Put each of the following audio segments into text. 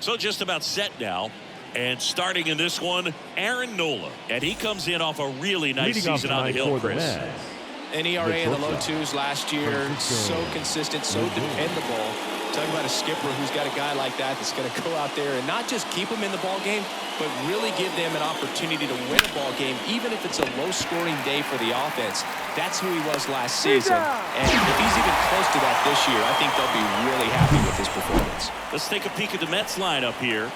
So just about set now. And starting in this one, Aaron Nola. And he comes in off a really nice season on the hill, Chris. An ERA in the low twos last year. So consistent, so dependable. Talking about a skipper who's got a guy like that that's going to go out there and not just keep him in the ball game, but really give them an opportunity to win a ball game, even if it's a low-scoring day for the offense. That's who he was last season. And if he's even close to that this year, I think they'll be really happy with his performance. Let's take a peek at the Mets lineup here.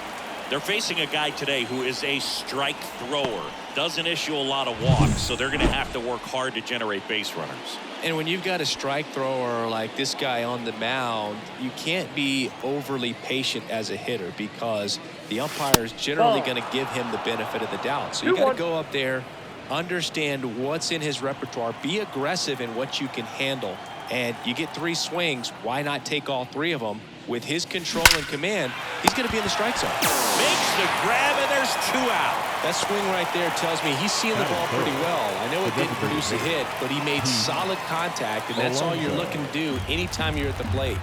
They're facing a guy today who is a strike thrower. Doesn't issue a lot of walks, so they're going to have to work hard to generate base runners. And when you've got a strike thrower like this guy on the mound, you can't be overly patient as a hitter because the umpire is generally going to give him the benefit of the doubt. So you got to go up there, understand what's in his repertoire, be aggressive in what you can handle. And you get 3 swings, why not take all 3 of them? With his control and command, he's going to be in the strike zone. Makes the grab, and there's 2 out. That swing right there tells me he's seeing the ball pretty well. I know it didn't produce a hit, but he made solid contact, and that's all you're looking to do anytime you're at the plate.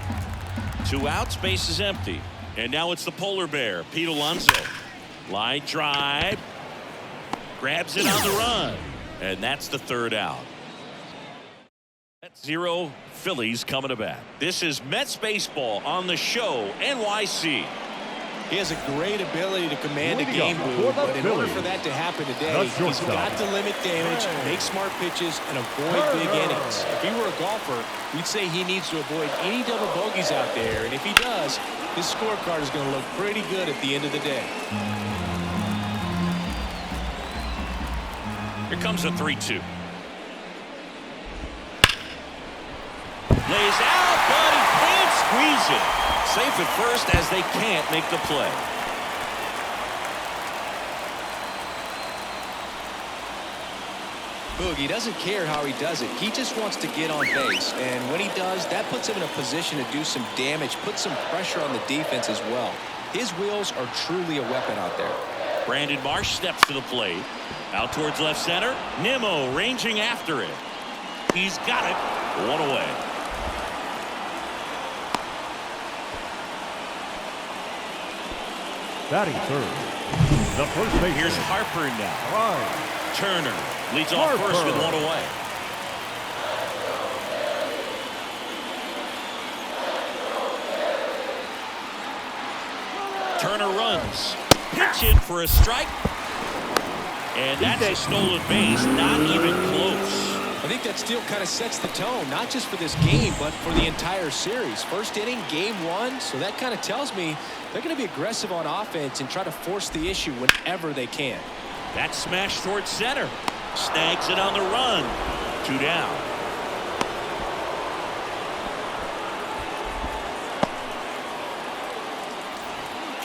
2 outs, base is empty. And now it's the polar bear, Pete Alonso. Line drive. Grabs it on the run. And that's the 3rd out. 0 Phillies coming to bat. This is Mets baseball on the show, NYC. He has a great ability to command a game move, but in order for that to happen today, he's got to limit damage, make smart pitches, and avoid big innings. If he were a golfer, we'd say he needs to avoid any double bogeys out there, and if he does, his scorecard is going to look pretty good at the end of the day. Here comes a 3-2. Lays out, but he can't squeeze it. Safe at first as they can't make the play. Boogie doesn't care how he does it. He just wants to get on base. And when he does, that puts him in a position to do some damage, put some pressure on the defense as well. His wheels are truly a weapon out there. Brandon Marsh steps to the plate. Out towards left center. Nimmo ranging after it. He's got it. 1 away. Batting third, the first base. Here's Harper now. Right. Turner leads off first with 1 away. Turner runs. Pitch in for a strike. And that's a stolen base. Not even close. I think that still kind of sets the tone, not just for this game, but for the entire series. First inning, game 1, so that kind of tells me they're going to be aggressive on offense and try to force the issue whenever they can. That smash towards center. Snags it on the run. 2 down.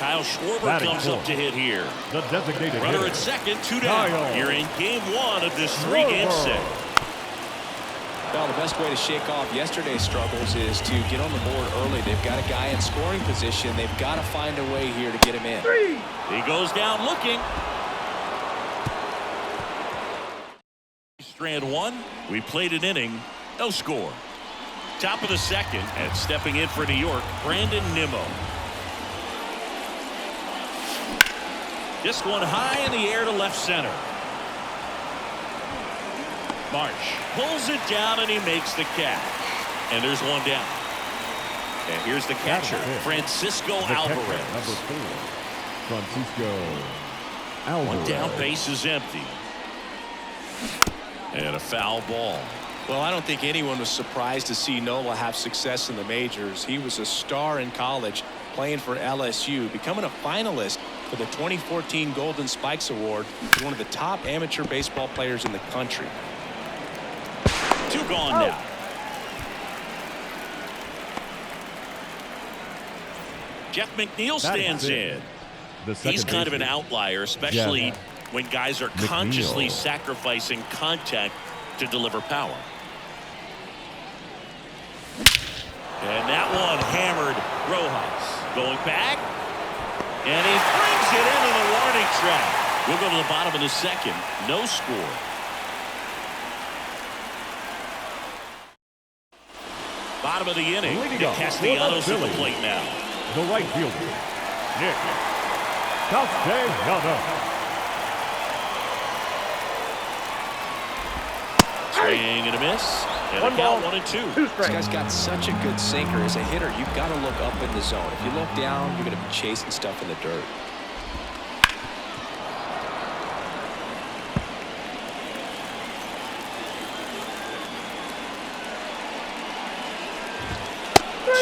Kyle Schwarber comes up to hit here. The designated runner hitter. at second, 2 down. You're in game 1 of this 3-game set. Well, the best way to shake off yesterday's struggles is to get on the board early. They've got a guy in scoring position. They've got to find a way here to get him in. He goes down looking. Strand 1. We played an inning. No score. Top of the second, and stepping in for New York, Brandon Nimmo. This one high in the air to left center. Marsh pulls it down and he makes the catch. And there's 1 down. And here's the catcher, Francisco Alvarez. Number 4, Francisco Alvarez. 1 down, base is empty. And a foul ball. Well, I don't think anyone was surprised to see Nola have success in the majors. He was a star in college, playing for LSU, becoming a finalist for the 2014 Golden Spikes Award. He's one of the top amateur baseball players in the country. 2 gone now. Jeff McNeil stands in. He's kind of an outlier, especially when guys are consciously sacrificing contact to deliver power. And that one hammered Rojas. Going back. And he brings it into the warning track. We'll go to the bottom of the second. No score. Bottom of the inning. Castellanos at the plate now. The right fielder, Nick Castellanos. Swing and a miss. And a count 1-2. This guy's got such a good sinker. As a hitter, you've got to look up in the zone. If you look down, you're going to be chasing stuff in the dirt.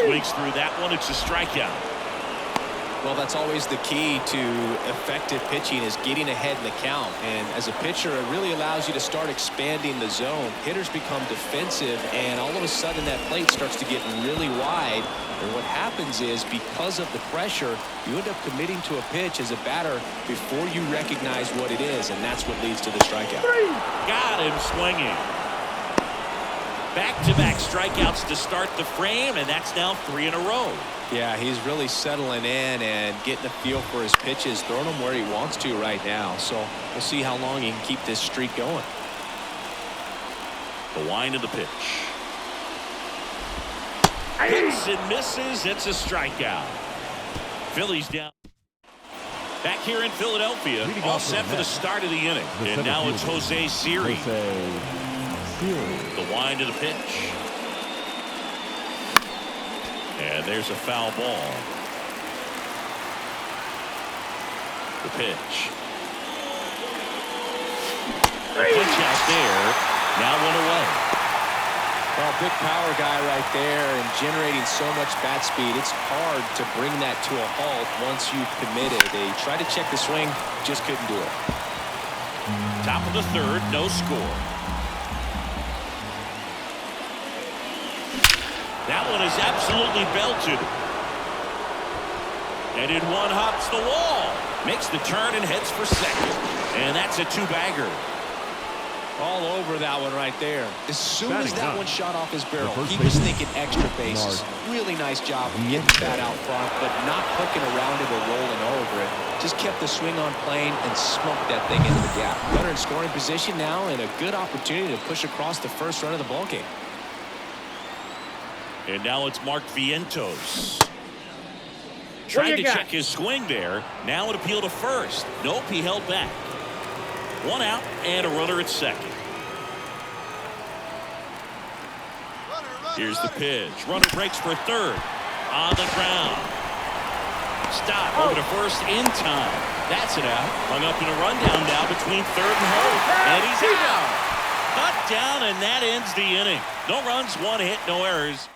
Swings through that one. It's a strikeout. Well, that's always the key to effective pitching, is getting ahead in the count. And as a pitcher, it really allows you to start expanding the zone. Hitters become defensive, and all of a sudden that plate starts to get really wide. And what happens is, because of the pressure, you end up committing to a pitch as a batter before you recognize what it is, and that's what leads to the strikeout. Got him swinging. Back-to-back strikeouts to start the frame, and that's now 3 in a row. Yeah, he's really settling in and getting a feel for his pitches, throwing them where he wants to right now. So we'll see how long he can keep this streak going. The wind of the pitch. Hits and misses. It's a strikeout. Phillies down. Back here in Philadelphia, all set for the start of the inning. And now it's Jose Siri. The wind of the pitch. And there's a foul ball. The pitch. A pitch out there. Now 1 away. Well, big power guy right there, and generating so much bat speed. It's hard to bring that to a halt once you've committed. They tried to check the swing, just couldn't do it. Top of the third, no score. That one is absolutely belted. And in one hops the wall. Makes the turn and heads for second. And that's a 2-bagger. All over that one right there. As soon as that one shot off his barrel, he base was thinking extra bases. Really nice job of getting that out front, but not hooking around it or rolling over it. Just kept the swing on plane and smoked that thing into the gap. Runner in scoring position now, and a good opportunity to push across the first run of the ballgame. And now it's Mark Vientos. Trying to check his swing there. Now an appeal to first. Nope, he held back. 1 out and a runner at second. Here's the pitch. Runner breaks for third. On the ground. Stop over to first in time. That's it out. Hung up in a rundown now between third and home. And he's out. Cut down, and that ends the inning. No runs, 1 hit, no errors.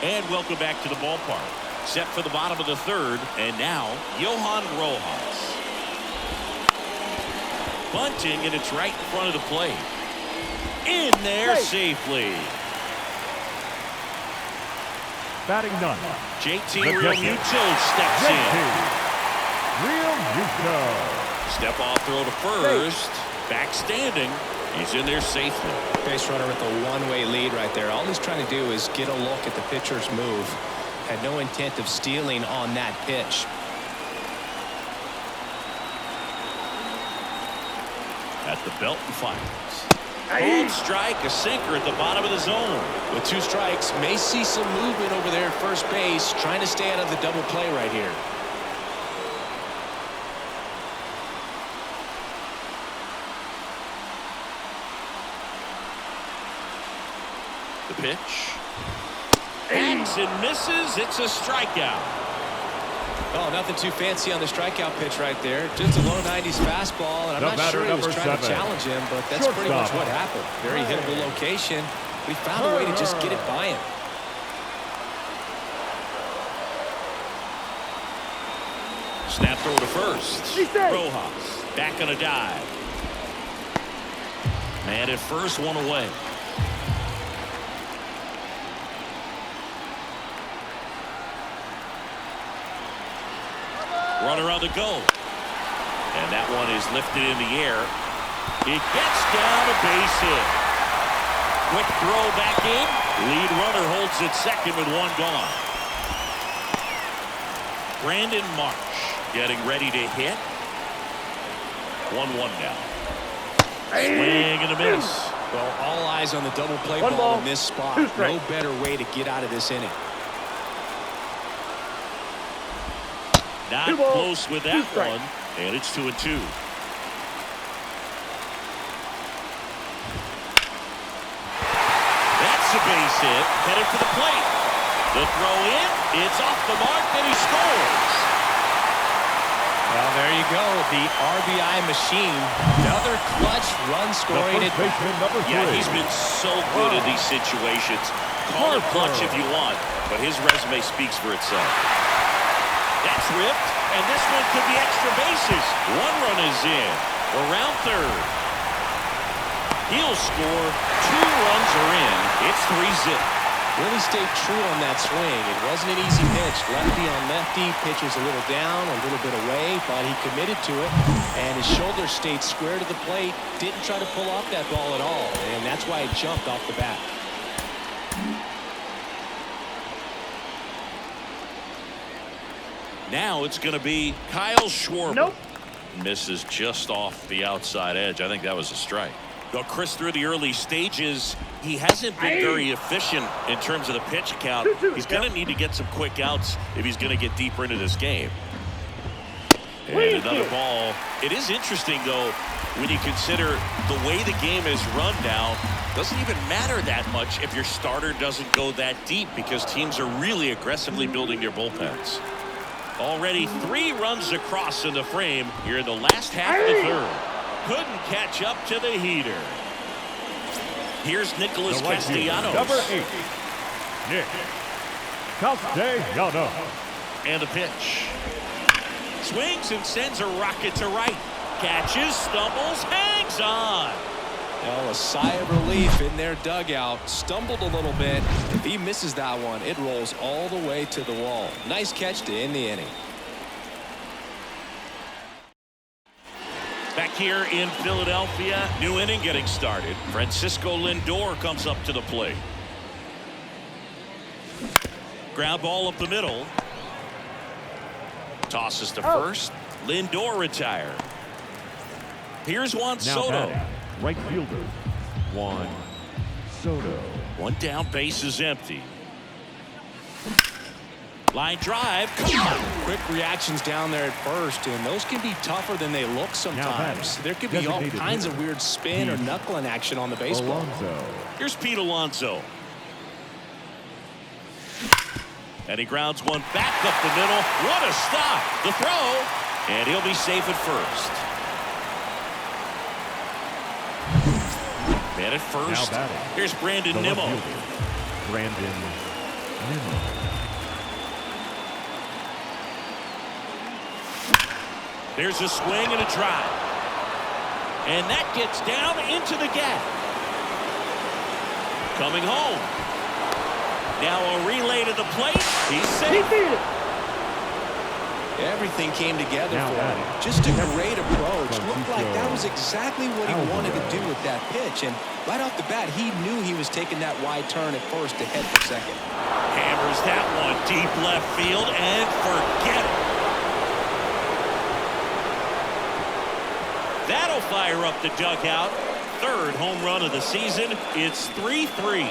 And welcome back to the ballpark. Set for the bottom of the third, and now Johan Rojas. Bunting, and it's right in front of the plate. In there safely. Batting none. JT Realmuto steps in. Realmuto. Step off throw to first. Back standing. He's in there safely. Base runner with a one-way lead right there. All he's trying to do is get a look at the pitcher's move. Had no intent of stealing on that pitch. At the belt and fires. Ball strike, a sinker at the bottom of the zone. With 2 strikes, may see some movement over there at first base, trying to stay out of the double play right here. The pitch. Hangs and misses. It's a strikeout. Oh, nothing too fancy on the strikeout pitch right there. Just a low 90s fastball, and I'm not sure he was trying to challenge him, but that's pretty much what happened. Very hittable location. We found a way to just get it by him. Snap throw to first. Rojas back on a dive. Man at first, 1 away. Runner on the go. And that one is lifted in the air. It gets down a base hit. Quick throw back in. Lead runner holds it second with 1 gone. Brandon Marsh getting ready to hit. 1-1 now. Swing and a miss. Well, all eyes on the double play ball in this spot. No better way to get out of this inning. Not close with that one, and it's 2-2. That's a base hit, headed for the plate. The throw in, it's off the mark, and he scores. Well, there you go, the RBI machine. Another clutch run-scoring at bat. Yeah, he's been so good in these situations. Call it clutch if you want, but his resume speaks for itself. That's ripped, and this one could be extra bases. One run is in. Around third. He'll score. 2 runs are in. It's 3-zip. Really stayed true on that swing. It wasn't an easy pitch. Lefty on lefty. Pitch was a little down, a little bit away, but he committed to it. And his shoulder stayed square to the plate. Didn't try to pull off that ball at all. And that's why it jumped off the bat. Now it's going to be Kyle Schwarber. Nope. Misses just off the outside edge. I think that was a strike. Well, Chris, through the early stages, he hasn't been very efficient in terms of the pitch count. He's going to need to get some quick outs if he's going to get deeper into this game. And another ball. It is interesting, though, when you consider the way the game is run now. Doesn't even matter that much if your starter doesn't go that deep because teams are really aggressively building their bullpens. Already 3 runs across in the frame here in the last half of the third. Couldn't catch up to the heater. Here's Nicholas Castellanos. Number 8, Nick Castellanos. And the pitch. Swings and sends a rocket to right. Catches, stumbles, hangs on. Well, a sigh of relief in their dugout. Stumbled a little bit. If he misses that one, it rolls all the way to the wall. Nice catch to end the inning. Back here in Philadelphia, new inning getting started. Francisco Lindor comes up to the plate. Ground ball up the middle. Tosses to first. Lindor retired. Here's Juan Soto. Batting, right fielder, Juan Soto. One down, base is empty. Line drive. Come on. Quick reactions down there at first, and those can be tougher than they look sometimes. There could be all kinds of weird spin or knuckling action on the baseball. Alonso. Here's Pete Alonso. And he grounds one back up the middle. What a stop. The throw. And he'll be safe at first. Man at first. Here's Brandon Nimmo. Brandon Nimmo. There's a swing and a drive. And that gets down into the gap. Coming home. Now a relay to the plate. He's safe. Everything came together for him. Just a great approach. Looked like that was exactly what he wanted to do with that pitch. And right off the bat, he knew he was taking that wide turn at first to head for second. Hammers that one deep left field and forget it. That'll fire up the dugout. 3rd home run of the season. It's 3-3.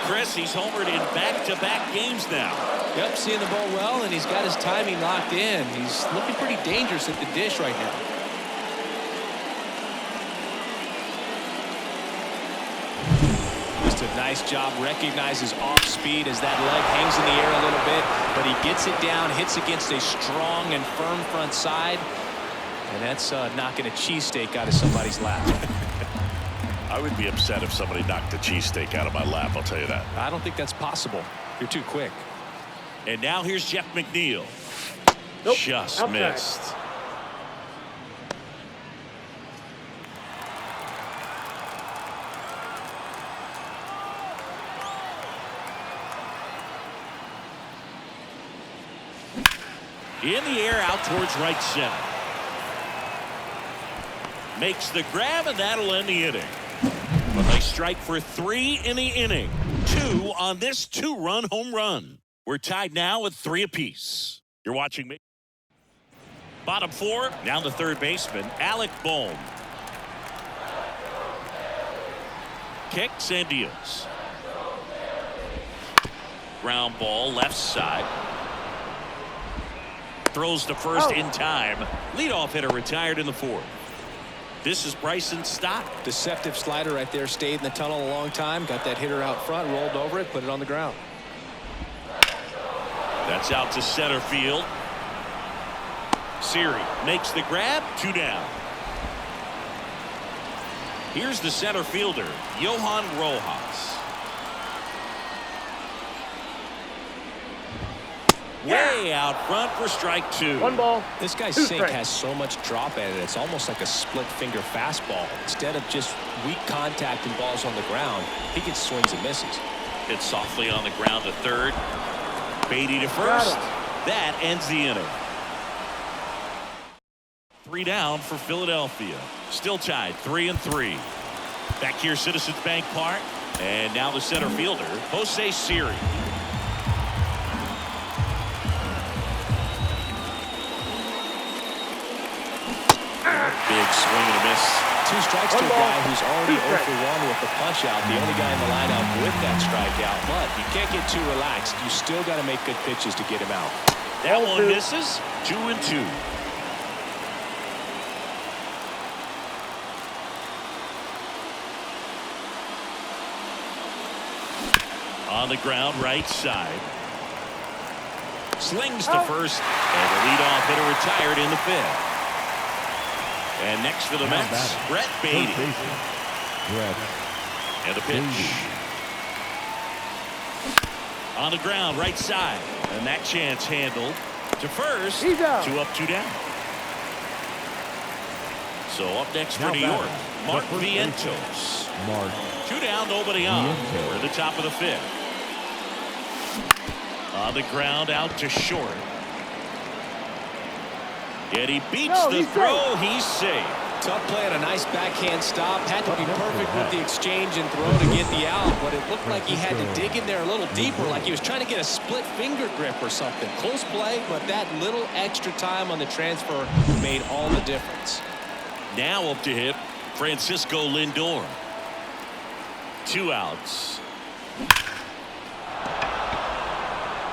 Chris, he's homered in back-to-back games now. Yep, seeing the ball well, and he's got his timing locked in. He's looking pretty dangerous at the dish right now. Just a nice job. Recognizes off speed as that leg hangs in the air a little bit, but he gets it down, hits against a strong and firm front side. And that's knocking a cheesesteak out of somebody's lap. I would be upset if somebody knocked the cheesesteak out of my lap, I'll tell you that. I don't think that's possible. You're too quick. And now here's Jeff McNeil. Nope. Just Outside. missed. In the air out towards right center. Makes the grab, and that'll end the inning. But they strike for 3 in the inning. 2 on this 2-run home run. We're tied now with 3 apiece. You're watching me. Bottom 4, now the third baseman, Alec Bohm. Kicks and deals. Ground ball left side. Throws to first in time. Leadoff hitter retired in the fourth. This is Bryson Stott. Deceptive slider right there. Stayed in the tunnel a long time. Got that hitter out front. Rolled over it. Put it on the ground. That's out to center field. Siri makes the grab. 2 down. Here's the center fielder, Johan Rojas. Way out front for strike 2. 1 ball. This guy's sink has so much drop at it. It's almost like a split finger fastball. Instead of just weak contact and balls on the ground, he gets swings and misses. Hit softly on the ground to third. Beatty to first. That ends the inning. 3 down for Philadelphia. Still tied 3-3. Back here, Citizens Bank Park. And now the center fielder, Jose Siri. Big swing and a miss. 2 strikes to a guy who's already 0 for 1 with the punch out. The only guy in the lineup with that strikeout. But you can't get too relaxed. You still got to make good pitches to get him out. That one misses. 2-2. On the ground, right side. Slings to first, and the leadoff hitter retired in the 5th. And next for the Mets, Brett Beatty. And the pitch. On the ground, right side. And that chance handled to first. 2 up, 2 down. So up next for New York, Mark Vientos. 2 down, nobody on. We're at the top of the 5th. On the ground, out to short. And he beats the throw. He's safe. Tough play and a nice backhand stop. Had to be perfect with the exchange and throw to get the out, but it looked like he had to dig in there a little deeper, like he was trying to get a split finger grip or something. Close play, but that little extra time on the transfer made all the difference. Now up to hit, Francisco Lindor. 2 outs.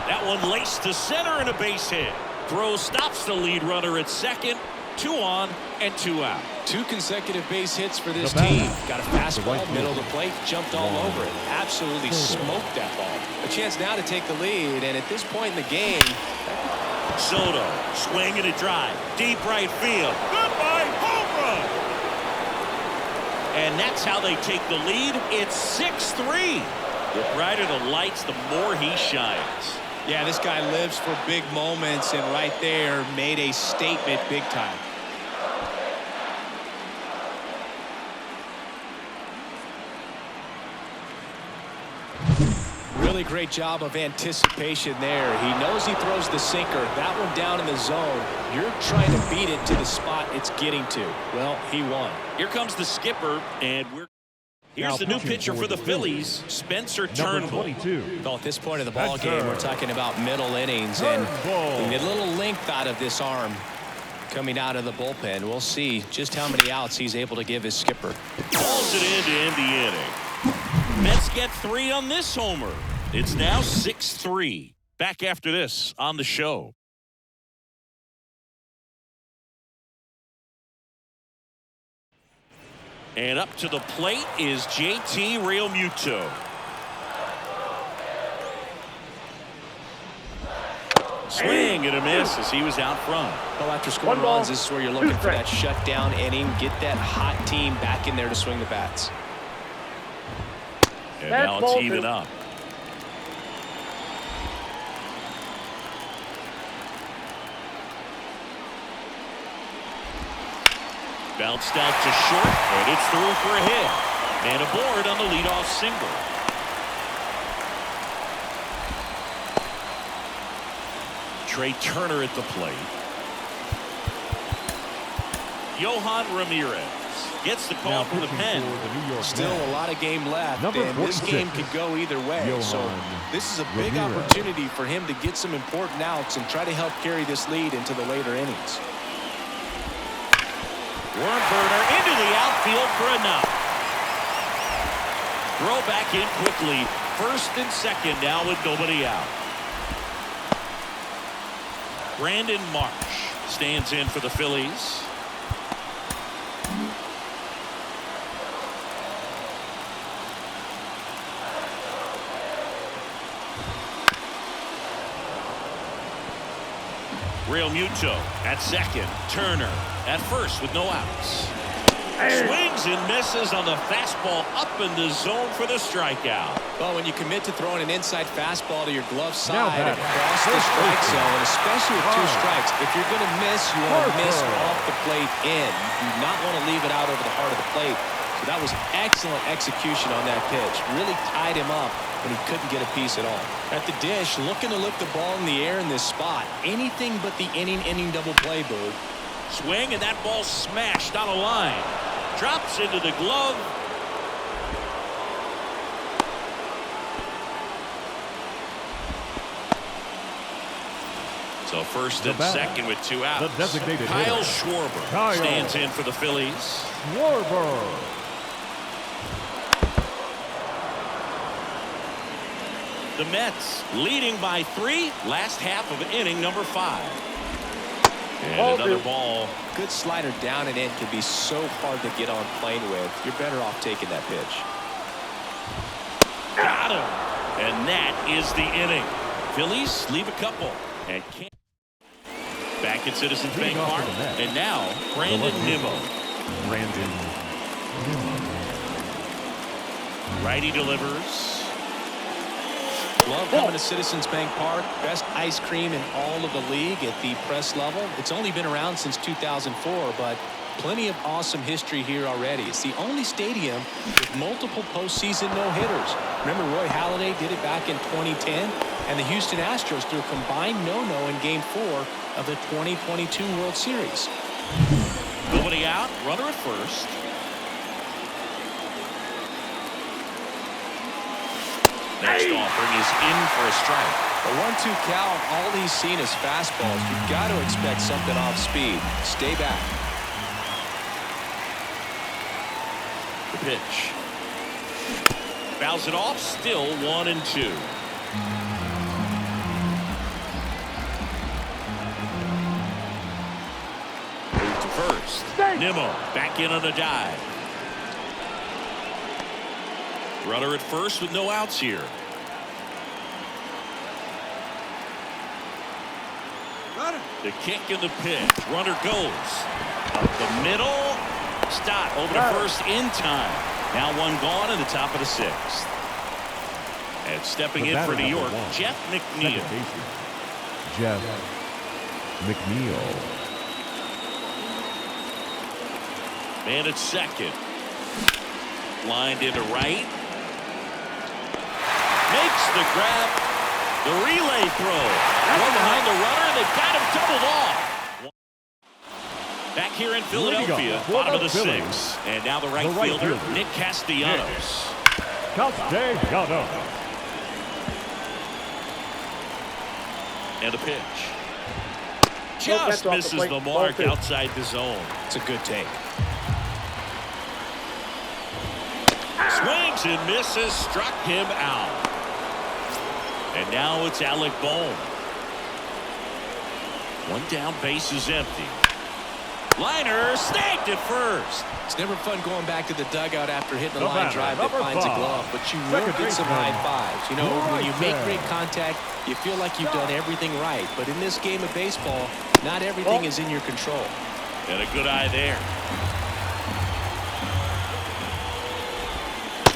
That one laced to center and a base hit. Throw stops the lead runner at second. 2 on and 2 out. 2 consecutive base hits for this team. Got a fastball, middle of the plate, jumped all over it. Absolutely smoked that ball. A chance now to take the lead, and at this point in the game, Soto swinging a drive, deep right field. Goodbye, home run. And that's how they take the lead. It's 6-3. The brighter the lights, the more he shines. yeah, this guy lives for big moments, and right there made a statement big time. Really great job of anticipation there. He knows he throws the sinker. That one down in the zone. You're trying to beat it to the spot it's getting to. Well, he won. Here comes the skipper, and here's the new pitcher for the Phillies, Spencer Turnbull. 22. Well, at this point of the ball game, we're talking about middle innings, and we get a little length out of this arm coming out of the bullpen. We'll see just how many outs he's able to give his skipper. Calls it in to end the inning. Mets get 3 on this homer. It's now 6-3. Back after this on the show. And up to the plate is JT Realmuto. Swing and a miss as he was out front. Well, after scoring runs, this is where you're looking for that shutdown inning. Get that hot team back in there to swing the bats. And now it's even up. Bounced out to short, and it's through for a hit. And aboard on the leadoff single. Trey Turner at the plate. Johan Ramirez gets the call from the pen. Still a lot of game left, and this game could go either way. So this is a big opportunity for him to get some important outs and try to help carry this lead into the later innings. Worm burner into the outfield for a knock. Throw back in quickly. First and second now with nobody out. Brandon Marsh stands in for the Phillies. Real Muto at second. Turner at first with no outs. Swings and misses on the fastball up in the zone for the strikeout. Well, when you commit to throwing an inside fastball to your glove side across the strike zone, especially with 2 strikes, if you're going to miss, you want to miss off the plate in. You do not want to leave it out over the heart of the plate. So that was excellent execution on that pitch. Really tied him up when he couldn't get a piece at all. At the dish, looking to lift the ball in the air in this spot. Anything but the inning double play, Boo. Swing, and that ball smashed on a line. Drops into the glove. So first and second with 2 outs. The designated Kyle hitter. Schwarber stands in for the Phillies. Schwarber. The Mets leading by 3. Last half of inning number 5. And another ball. Good slider down and in can be so hard to get on plane with. You're better off taking that pitch. Got him. And that is the inning. Phillies leave a couple. And can't. Back at Citizens Bank Park. And now, Brandon Nimmo. Brandon Nimmo. Righty delivers. Love coming to Citizens Bank Park. Best ice cream in all of the league at the press level. It's only been around since 2004, but plenty of awesome history here already. It's the only stadium with multiple postseason no-hitters. Remember Roy Halladay did it back in 2010, and the Houston Astros threw a combined no-no in Game 4 of the 2022 World Series. Nobody out, runner at first. Next offering is in for a strike. A 1-2 count, all he's seen is fastballs. You've got to expect something off speed. Stay back. The pitch. Fouls it off, still 1-2. Move to first. Nimmo back in on the dive. Runner at first with no outs here. The kick and the pitch. Runner goes up the middle. Stop over to first in time. Now one gone in the top of the 6th. And stepping in for New York, Jeff McNeil. Jeff McNeil. Man at second. Lined into right. Makes the grab. The relay throw. One behind the runner. They got him doubled off. Back here in Philadelphia, bottom of the 6th. And now the right fielder, Nick Castellanos. Castellanos. And the pitch. Just misses the mark outside the zone. It's a good take. Swings and misses, struck him out. And now it's Alec Bohm. One down, base is empty. Liner snagged at first. It's never fun going back to the dugout after hitting a line drive that finds a glove, but you will get some high fives. You know, when you make great contact, you feel like you've done everything right. But in this game of baseball, not everything is in your control. And a good eye there.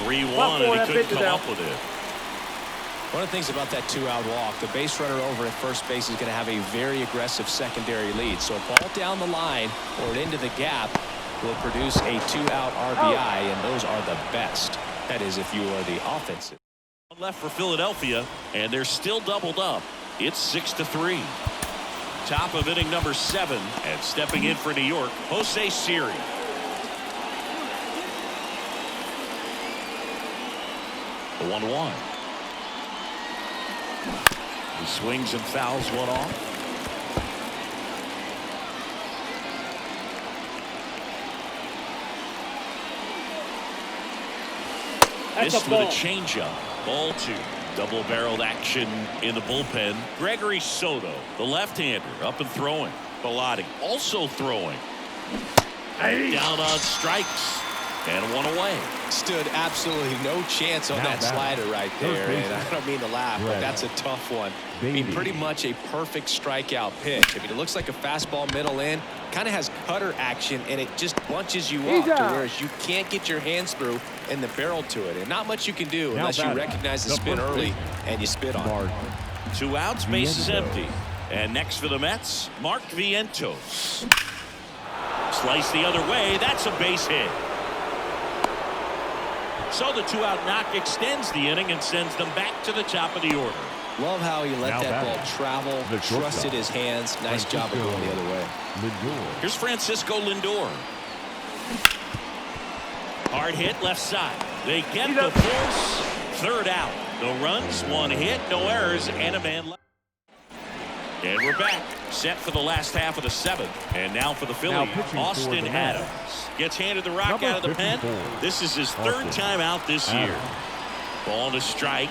3-1, and he couldn't come up with it. One of the things about that 2-out walk, the base runner over at first base is going to have a very aggressive secondary lead. So a ball down the line or into the gap will produce a 2-out RBI, and those are the best. That is, if you are the offensive. One left for Philadelphia, and they're still doubled up. It's 6-3. Top of inning number 7, and stepping in for New York, Jose Siri. The 1-1. He swings and fouls one off. Missed with a changeup. Ball 2. Double-barreled action in the bullpen. Gregory Soto, the left-hander, up and throwing. Bellotti also throwing. Down on strikes. And one away. Stood absolutely no chance on that slider right there. And I don't mean to laugh, but that's a tough one. I mean, pretty much a perfect strikeout pitch. I mean, it looks like a fastball middle in. Kind of has cutter action, and it just bunches you up to whereas you can't get your hands through and the barrel to it. And not much you can do unless you recognize the spin early and you spit on it. 2 outs, bases empty. And next for the Mets, Mark Vientos. Slice the other way. That's a base hit. So the 2-out knock extends the inning and sends them back to the top of the order. Love how he let that ball travel, trusted his hands. Nice job of going the other way. Here's Francisco Lindor. Hard hit left side. They get the force. 3rd out. No runs, 1 hit, no errors, and a man left. And we're back. Set for the last half of the 7th. And now for the Phillies, Austin Adams. Gets handed the rock out of the pen. This is his 3rd time out this year. Ball to strike.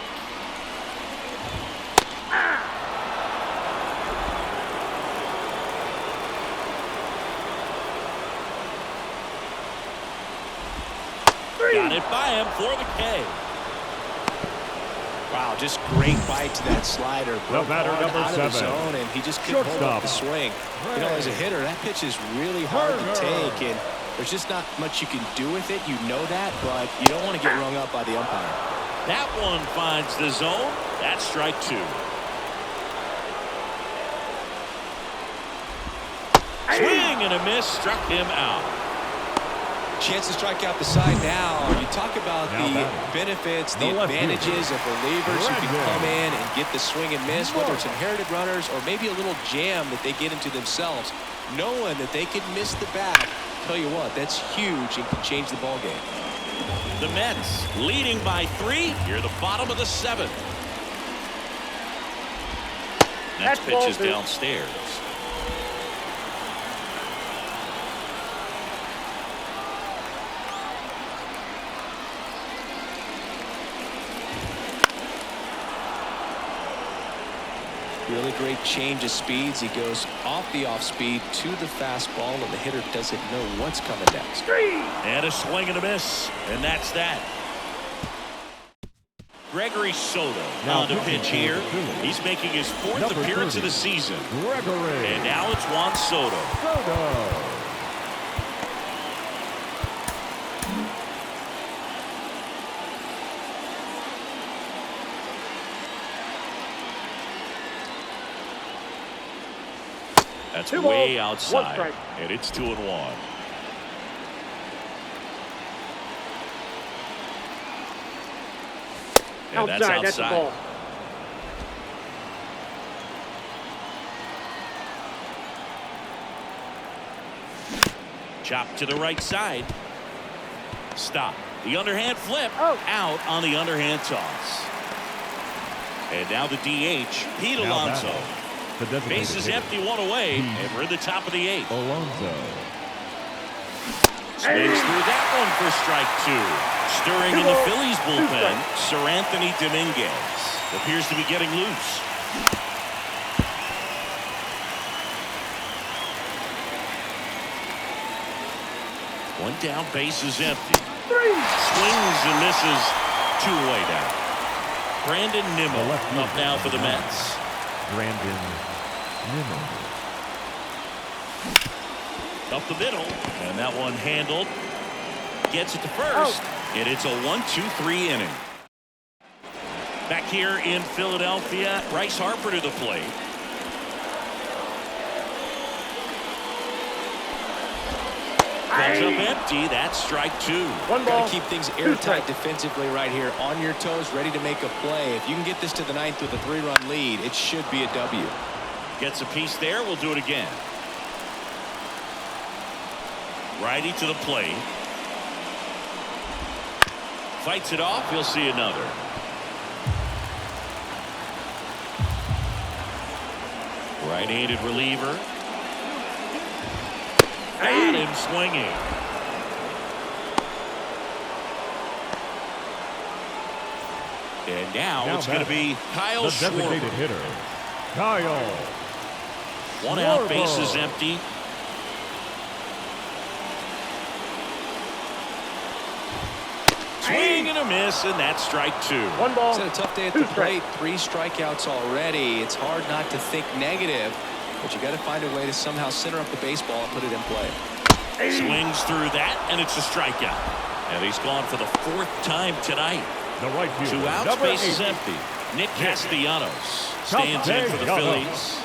Got it by him for the K. Wow, just great bite to that slider. Broke batter, out number of the 7. zone, and he just couldn't hold up the swing. You know, as a hitter, that pitch is really hard to take, and there's just not much you can do with it. You know that, but you don't want to get rung up by the umpire. That one finds the zone. That's strike 2. Swing and a miss, struck him out. Chance to strike out the side now. You talk about the benefits, the advantages of relievers who can come in and get the swing and miss, whether it's inherited runners or maybe a little jam that they get into themselves, knowing that they can miss the bat. Tell you what, that's huge and can change the ball game. The Mets leading by 3 here, the bottom of the 7th. Next pitch is downstairs. Really great change of speeds. He goes off the off speed to the fastball, and the hitter doesn't know what's coming next. And a swing and a miss, and that's that. Gregory Soto on the pitch here. He's making his 4th appearance of the season. And now it's Juan Soto. That's way outside, and it's 2-1. And that's outside. That's the ball. Chop to the right side. Stop. The underhand flip. Out on the underhand toss. And now the DH, Pete Alonso. Bases empty, 1 away, and we're in the top of the 8th. Alonso. Swings through that one for strike 2. Stirring in the Phillies bullpen, Sir Anthony Dominguez appears to be getting loose. One down, bases empty. Swings and misses, 2 away now. Brandon Nimmo up now for the Mets. Brandon Nimmo. Up the middle, and that one handled. Gets it to first, and it's a 1-2-3 inning. Back here in Philadelphia, Bryce Harper to the plate. Comes up empty. That's strike 2. Got to keep things airtight defensively right here, on your toes, ready to make a play. If you can get this to the 9th with a 3-run lead, it should be a W. Gets a piece there. We'll do it again. Righty to the plate. Fights it off. You'll see another. Right-handed reliever. Got him swinging. And now it's going to be Kyle the designated Schwarber. hitter, Kyle. One out, base is empty. Swing and a miss, and that's strike two. One ball. It's had a tough day at the plate. 3 strikeouts already. It's hard not to think negative, but you got to find a way to somehow center up the baseball and put it in play. Swings through that, and it's a strikeout. And he's gone for the 4th time tonight. The right fielder, 2 outs, number base is 8. empty. Nick Castellanos stands in for the Phillies.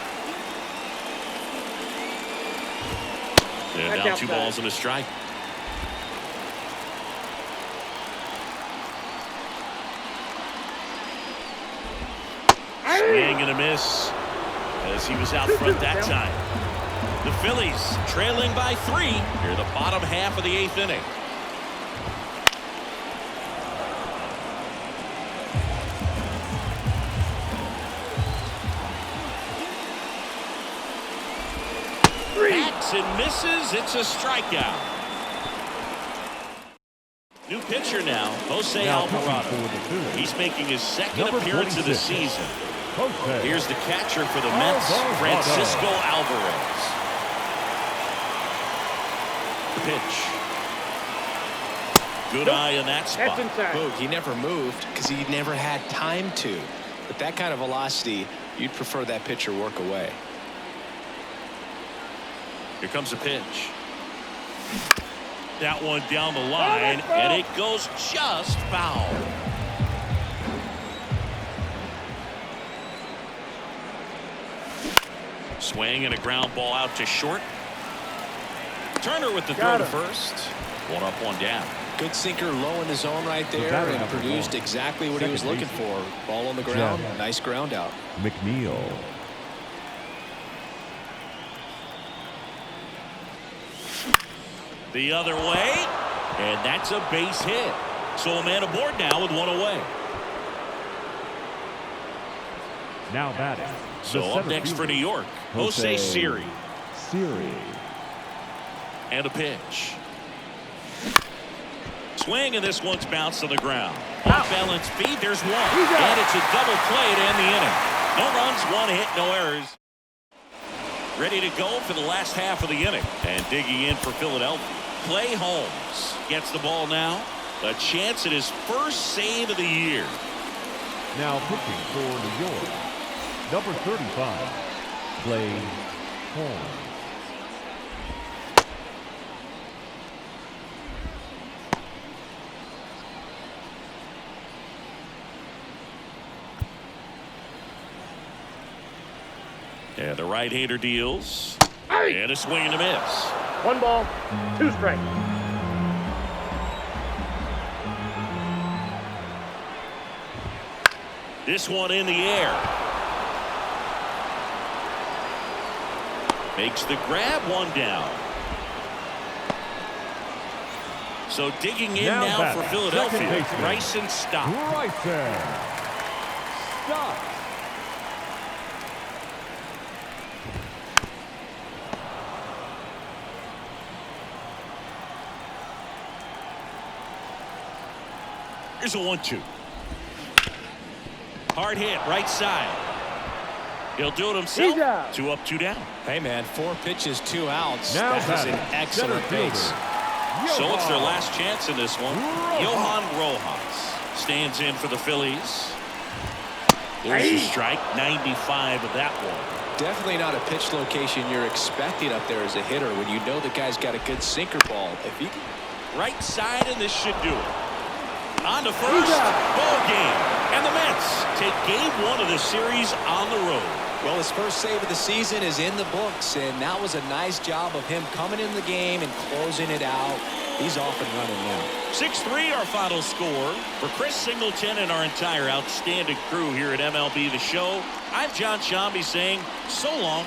And now 2 balls and a strike. Swing and a miss as he was out front that time. The Phillies trailing by 3 here the bottom half of the 8th inning. Hacks and misses. It's a strikeout. New pitcher now, Jose Alvarado. He's making his 2nd appearance of the season. Here's the catcher for the Mets, Francisco Alvarez. The pitch. Good eye in that spot. Boog, he never moved because he never had time to. But that kind of velocity, you'd prefer that pitcher work away. Here comes a pitch. That one down the line, and it goes just foul. Swing and a ground ball out to short. Turner with the throw to first. 1 up, 1 down. Good sinker low in the zone right there and produced exactly what he was looking for. Ball on the ground. Nice ground out. McNeil. The other way, and that's a base hit. So a man aboard now with 1 away. Now batting. So up next for New York, Jose Siri. And a pitch. Swing, and this one's bounced on the ground. Off balance feed, there's 1. And it's a double play to end the inning. No runs, 1 hit, no errors. Ready to go for the last half of the inning. And digging in for Philadelphia. Clay Holmes gets the ball now. A chance at his first save of the year. Now pitching for New York, number 35, Clay Holmes. And the right-hander deals. And a swing and a miss. 1 ball, 2 strikes. This one in the air. Makes the grab, 1 down. So digging in now for Philadelphia. Bryson Stott. Here's a 1-2. Hard hit, right side. He'll do it himself. 2 up, 2 down. Hey, man, 4 pitches, 2 outs. That is an excellent base. So it's their last chance in this one. Johan Rojas stands in for the Phillies. There's a strike, 95 of that one. Definitely not a pitch location you're expecting up there as a hitter when you know the guy's got a good sinker ball. If he right side, and this should do it. On to first, ball game. And the Mets take game 1 of the series on the road. Well, his first save of the season is in the books, and that was a nice job of him coming in the game and closing it out. He's off and running now. 6-3 our final score. For Chris Singleton and our entire outstanding crew here at MLB The Show, I'm John Shambi saying so long